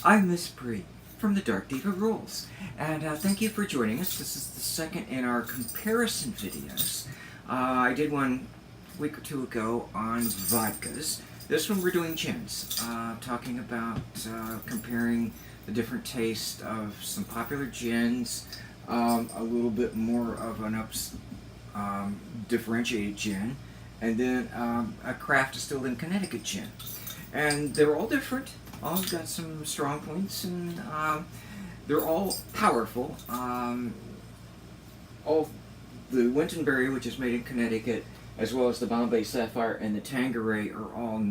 I'm Miss Bri from the Dark Diva Rules, and thank you for joining us. This is the second in our comparison videos. I did one a week or two ago on vodkas. This one we're doing gins, talking about comparing the different tastes of some popular gins, a little bit more of an differentiated gin, and then a craft-distilled in Connecticut gin. And they're all different. All got some strong points, and they're all powerful. All the Wintonbury, which is made in Connecticut, as well as the Bombay Sapphire and the Tanqueray, are all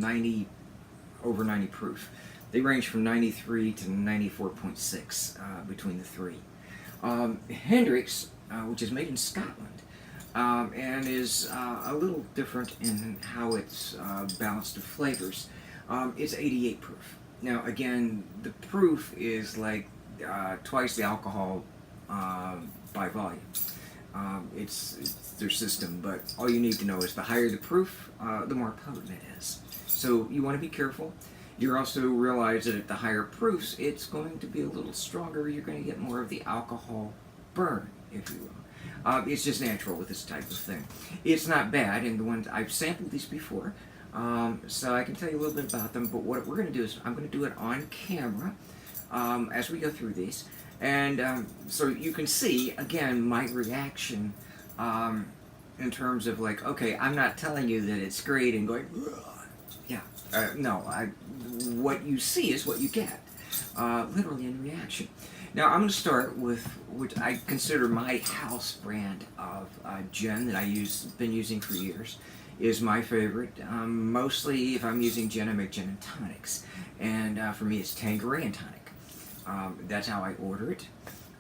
over 90 proof. They range from 93 to 94.6 between the three. Hendrick's, which is made in Scotland, and is a little different in how it's balanced of flavors. It's 88 proof. Now, again, the proof is like twice the alcohol by volume. It's their system, but all you need to know is the higher the proof, the more potent it is. So you want to be careful. You also realize that at the higher proofs, it's going to be a little stronger. You're going to get more of the alcohol burn, if you will. It's just natural with this type of thing. It's not bad, and the ones I've sampled these before. So I can tell you a little bit about them, but what we're going to do is I'm going to do it on camera as we go through these, and so you can see, again, my reaction in terms of like, okay, I'm not telling you that it's great and going, yeah, no, what you see is what you get, literally in reaction. Now I'm going to start with what I consider my house brand of gin that been using for years. Is my favorite. Mostly, if I'm using gin, I make gin and tonics. And for me, it's Tanqueray and tonic. That's how I order it.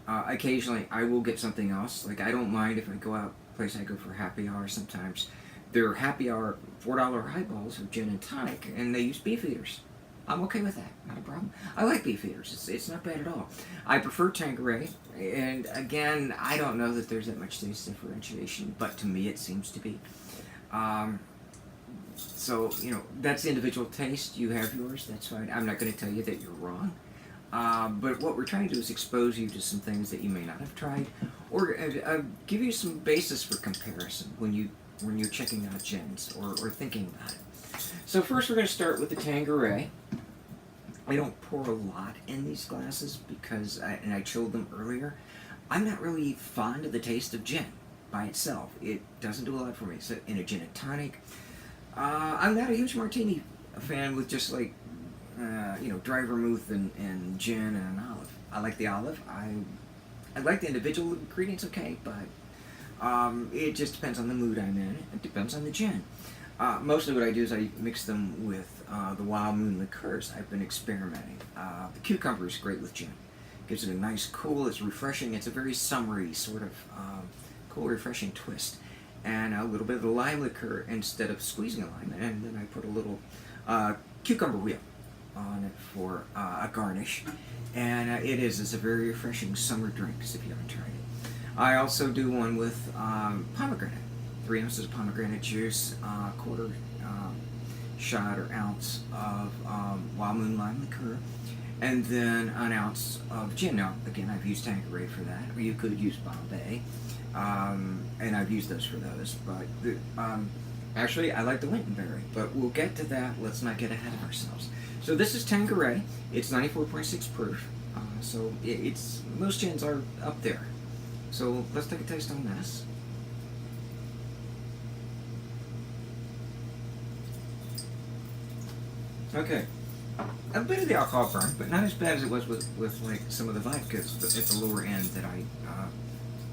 Occasionally, I will get something else. Like, I don't mind if I go out, place I go for happy hour sometimes. They're happy hour $4 highballs of gin and tonic, and they use beef eaters. I'm okay with that, not a problem. I like beef eaters, it's not bad at all. I prefer Tanqueray, and again, I don't know that there's that much taste differentiation, but to me it seems to be. So, you know, that's individual taste. You have yours, that's fine. I'm not going to tell you that you're wrong. But what we're trying to do is expose you to some things that you may not have tried, or give you some basis for comparison when you're checking out gins or thinking about it. So first we're going to start with the Tanqueray. I don't pour a lot in these glasses because I chilled them earlier. I'm not really fond of the taste of gin by itself. It doesn't do a lot for me. So in a gin and tonic, I'm not a huge martini fan with just like dry vermouth and gin and an olive. I like the olive. I like the individual ingredients, okay, but it just depends on the mood I'm in. It depends on the gin. Mostly what I do is I mix them with the Wild Moon liqueurs. I've been experimenting. The cucumber is great with gin. Gives it a nice cool, it's refreshing, it's a very summery sort of cool, refreshing twist. And a little bit of the lime liqueur instead of squeezing a lime, and then I put a little cucumber wheel on it for a garnish. And it's a very refreshing summer drink, if you haven't tried it. I also do one with pomegranate. 3 ounces of pomegranate juice, quarter shot or ounce of Wild Moon lime liqueur, and then an ounce of gin. Now, again, I've used Tanqueray for that, or you could use Bombay, and I've used those for those. But actually, I like the Wintonbury, but we'll get to that. Let's not get ahead of ourselves. So this is Tanqueray. It's 94.6 proof, so it's most gins are up there. So let's take a taste on this. Okay, a bit of the alcohol burn, but not as bad as it was with like some of the vodkas at the lower end that I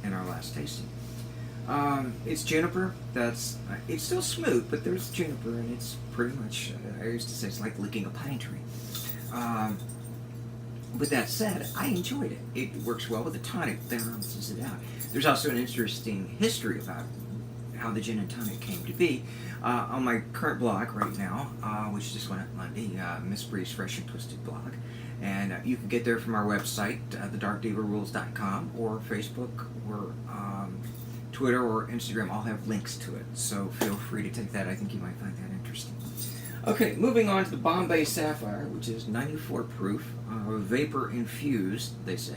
in our last tasting. It's juniper. It's still smooth, but there's juniper, and it's pretty much. I used to say it's like licking a pine tree. With that said, I enjoyed it. It works well with the tonic. That balances it out. There's also an interesting history about how the gin and tonic came to be. On my current blog right now, which just went up Monday, Miss Bri's Fresh and Twisted blog, and you can get there from our website, thedarkdivarules.com, or Facebook, or Twitter, or Instagram. All have links to it, so feel free to take that. I think you might find that interesting. Okay, moving on to the Bombay Sapphire, which is 94 proof, vapor infused, they say.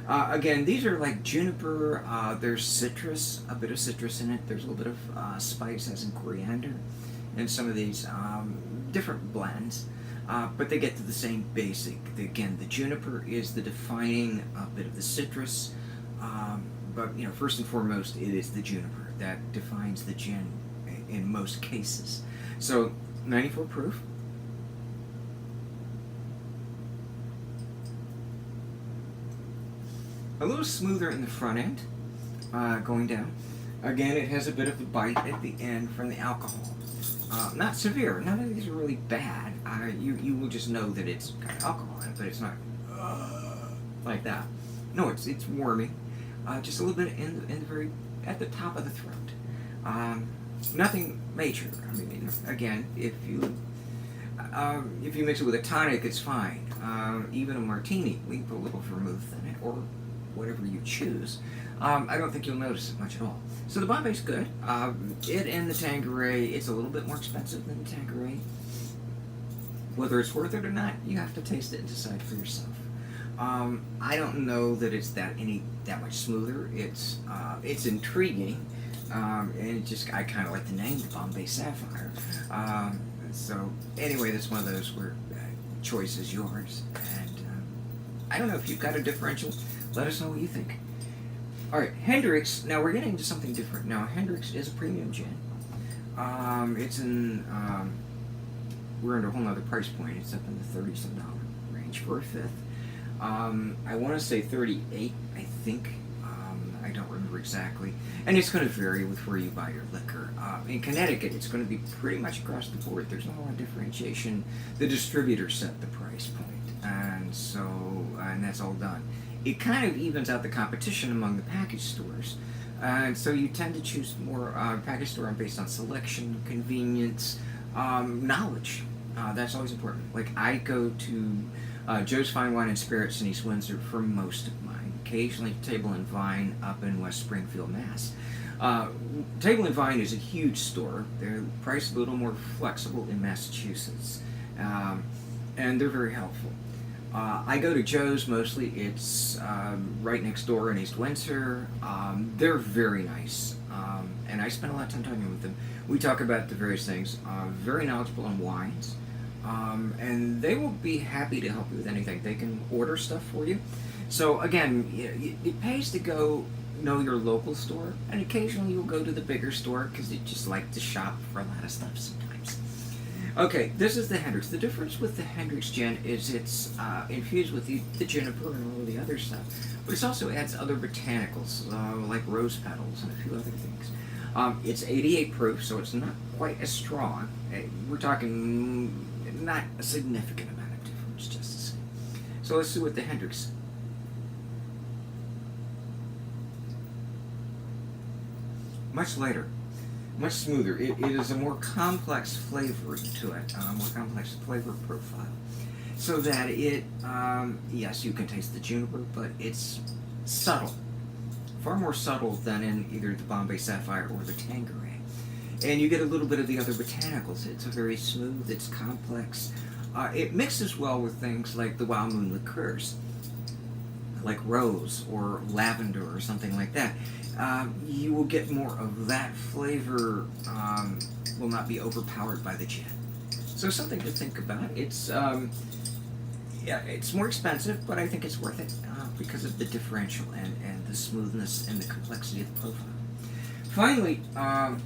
Again, these are like juniper. There's citrus, a bit of citrus in it. There's a little bit of spice, as in coriander, in some of these different blends. But they get to the same basic. Again, the juniper is the defining bit of the citrus. But first and foremost, it is the juniper that defines the gin in most cases. So 94 proof. A little smoother in the front end, going down. Again, it has a bit of a bite at the end from the alcohol. Not severe. None of these are really bad. You will just know that it's got alcohol in it, but it's not like that. No, it's warming. Just a little bit in the very at the top of the throat. Nothing major. I mean, again, if you mix it with a tonic, it's fine. Even a martini, we can put a little vermouth in it, or whatever you choose. I don't think you'll notice it much at all. So the Bombay's good. It and the Tanqueray, it's a little bit more expensive than the Tanqueray. Whether it's worth it or not, you have to taste it and decide for yourself. I don't know that it's that much smoother. It's intriguing, and I kind of like the name, the Bombay Sapphire. So anyway, that's one of those where choice is yours. And I don't know if you've got a differential. Let us know what you think. All right, Hendrick's. Now we're getting into something different. Now Hendrick's is a premium gin. It's in. We're under a whole nother price point. It's up in the $30-some range for a fifth. I want to say 38. I think. I don't remember exactly. And it's going to vary with where you buy your liquor. In Connecticut, it's going to be pretty much across the board. There's not a lot of differentiation. The distributor set the price point, and that's all done. It kind of evens out the competition among the package stores. And so you tend to choose more package store based on selection, convenience, knowledge. That's always important. Like I go to Joe's Fine Wine and Spirits in East Windsor for most of mine. Occasionally Table and Vine up in West Springfield, Mass. Table and Vine is a huge store. They're priced a little more flexible in Massachusetts. And they're very helpful. I go to Joe's mostly. It's right next door in East Windsor. They're very nice, and I spend a lot of time talking with them. We talk about the various things. Very knowledgeable on wines, and they will be happy to help you with anything. They can order stuff for you. So again, it pays to go know your local store, and occasionally you'll go to the bigger store because you just like to shop for a lot of stuff sometimes. Okay, this is the Hendrick's. The difference with the Hendrick's gin is it's infused with the juniper and all the other stuff, but it also adds other botanicals like rose petals and a few other things. It's 88 proof, so it's not quite as strong. We're talking not a significant amount of difference, just to say. So let's see what the Hendrick's. Much lighter. Much smoother. It is a more complex flavor to it, more complex flavor profile. So that yes, you can taste the juniper, but it's subtle. Far more subtle than in either the Bombay Sapphire or the Tanqueray. And you get a little bit of the other botanicals. It's a very smooth, it's complex. It mixes well with things like the Wild Moon liqueurs, like rose or lavender or something like that. You will get more of that flavor, will not be overpowered by the gin. So something to think about. It's more expensive, but I think it's worth it because of the differential and the smoothness and the complexity of the profile. Finally,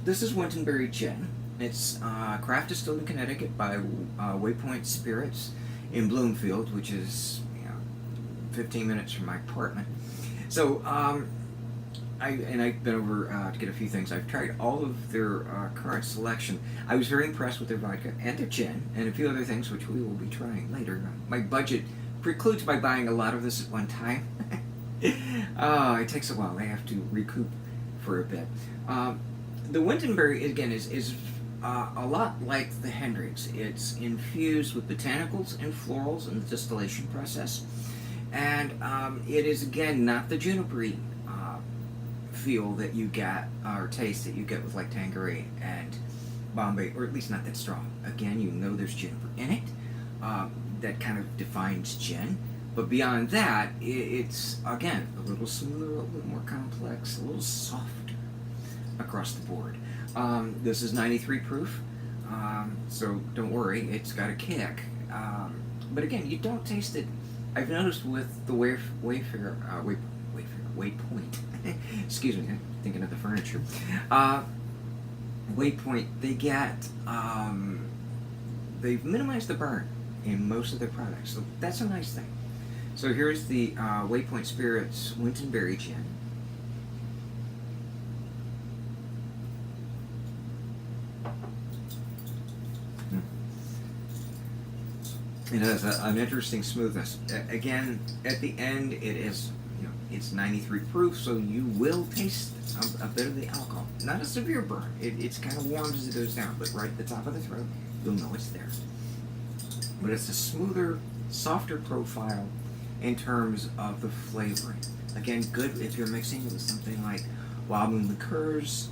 this is Wintonbury gin. It's craft-distilled in Connecticut by Waypoint Spirits in Bloomfield, which is 15 minutes from my apartment. So I've been over to get a few things. I've tried all of their current selection. I was very impressed with their vodka and their gin and a few other things which we will be trying later. My budget precludes my buying a lot of this at one time. It takes a while. I have to recoup for a bit. The Wintonbury, again, is a lot like the Hendrick's. It's infused with botanicals and florals in the distillation process. And it is, again, not the juniper-y feel that you get, or taste that you get with like Tanqueray and Bombay, or at least not that strong. Again, you know there's juniper in it. That kind of defines gin. But beyond that, it's, again, a little smoother, a little more complex, a little softer across the board. This is 93 proof, so don't worry, it's got a kick. But again, you don't taste it. I've noticed with the Wayfarer, Waypoint, excuse me, I'm thinking of the furniture. Waypoint, they've minimized the burn in most of their products, so that's a nice thing. So here's the Waypoint Spirits Wintonbury gin. It has an interesting smoothness. Again, at the end, it is, it's 93 proof, so you will taste a bit of the alcohol. Not a severe burn. It's kind of warm as it goes down, but right at the top of the throat, you'll know it's there. But it's a smoother, softer profile in terms of the flavoring. Again, good if you're mixing with something like Wild Moon liqueurs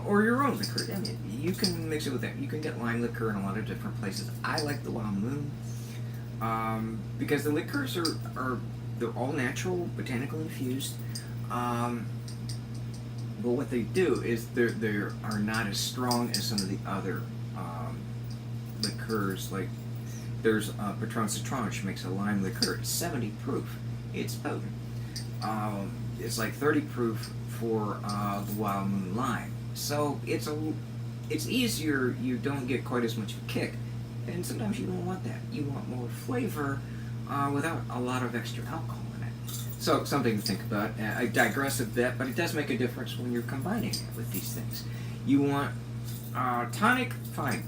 or your own liqueur. I mean, you can mix it with that. You can get lime liqueur in a lot of different places. I like the Wild Moon because the liqueurs they're all natural, botanically infused. But what they do is they are not as strong as some of the other liqueurs. Like there's Patron Citron, which makes a lime liqueur. It's 70 proof. It's potent. It's like 30 proof for the Wild Moon Lime. So it's easier. You don't get quite as much of a kick, and sometimes you don't want that. You want more flavor without a lot of extra alcohol in it. So something to think about. I digress a bit, but it does make a difference when you're combining it with these things. You want tonic, fine.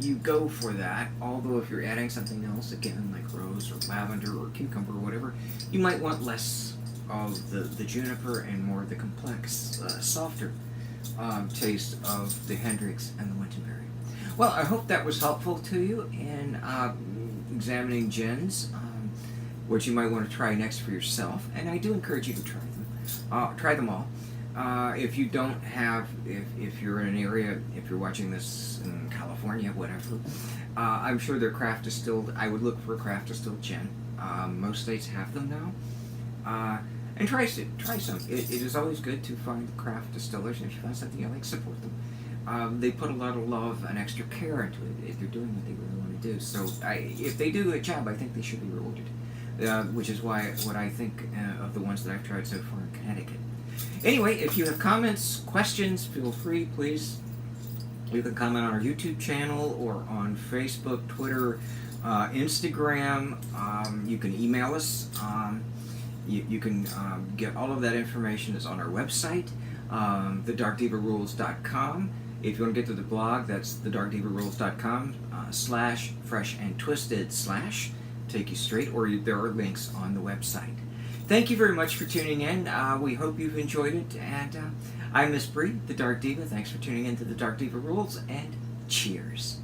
You go for that. Although if you're adding something else, again like rose or lavender or cucumber or whatever, you might want less of the juniper and more of the complex, softer taste of the Hendricks and the Wintonbury. Well, I hope that was helpful to you in examining gins, which you might want to try next for yourself. And I do encourage you to try them. Try them all. If you don't have, if you're in an area, if you're watching this in California, whatever, I'm sure they're craft distilled. I would look for a craft distilled gin. Most states have them now. And try some. It is always good to find craft distillers, and if you find something you like, support them. They put a lot of love and extra care into it if they're doing what they really want to do. So if they do a job, I think they should be rewarded. Which is what I think of the ones that I've tried so far in Connecticut. Anyway, if you have comments, questions, feel free, please. You can comment on our YouTube channel or on Facebook, Twitter, Instagram. You can email us. You can get all of that information is on our website, thedarkdivarules.com. If you want to get to the blog, that's thedarkdivarules.com /fresh-and-twisted/ take you straight, or there are links on the website. Thank you very much for tuning in. We hope you've enjoyed it, and I'm Miss Bri, the Dark Diva. Thanks for tuning in to the Dark Diva Rules, and cheers.